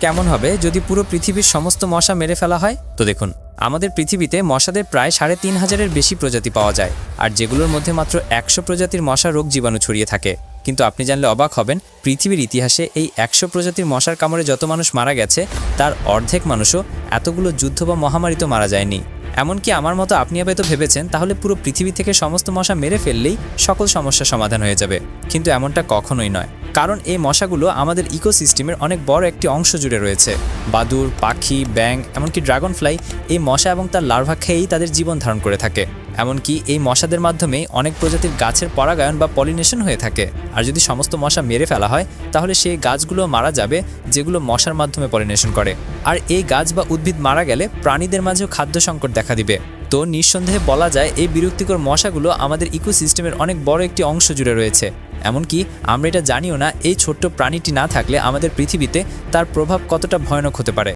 কেমন হবে যদি পুরো পৃথিবীর সমস্ত মশা মেরে ফেলা হয়? তো দেখুন, আমাদের পৃথিবীতে মশাদের প্রায় ৩,৫০০-এর বেশি প্রজাতি পাওয়া যায়, আর যেগুলোর মধ্যে মাত্র ১০০ প্রজাতির মশা রোগ জীবাণু ছড়িয়ে থাকে। কিন্তু আপনি জানলে অবাক হবেন, পৃথিবীর ইতিহাসে এই ১০০ প্রজাতির মশার কামড়ে যত মানুষ মারা গেছে তার অর্ধেক মানুষও এতগুলো যুদ্ধ বা মহামারীতে মারা যায়নি। এমনকি আমার মতো আপনি হয়তো ভেবেছেন তাহলে পুরো পৃথিবী থেকে সমস্ত মশা মেরে ফেললেই সকল সমস্যার সমাধান হয়ে যাবে, কিন্তু এমনটা কখনোই নয়। কারণ এই মশাগুলো আমাদের ইকোসিস্টেমের অনেক বড় একটি অংশ জুড়ে রয়েছে। বাদুড়, পাখি, ব্যাঙ, এমনকি ড্রাগন ফ্লাই এই মশা এবং তার লার্ভা খেয়েই তাদের জীবন ধারণ করে থাকে। এমনকি এই মশাদের মাধ্যমেই অনেক প্রজাতির গাছের পরাগায়ন বা পলিনেশন হয়ে থাকে। আর যদি সমস্ত মশা মেরে ফেলা হয় তাহলে সেই গাছগুলো মারা যাবে যেগুলো মশার মাধ্যমে পলিনেশন করে। আর এই গাছ বা উদ্ভিদ মারা গেলে প্রাণীদের মাঝেও খাদ্য সংকট দেখা দিবে। তো নিঃসন্দেহে বলা যায় এই বিরক্তিকর মশাগুলো আমাদের ইকোসিস্টেমের অনেক বড় একটি অংশ জুড়ে রয়েছে। এমনকি আমরা এটা জানিও না এই ছোট্ট প্রাণীটি না থাকলে আমাদের পৃথিবীতে তার প্রভাব কতটা ভয়ানক হতে পারে।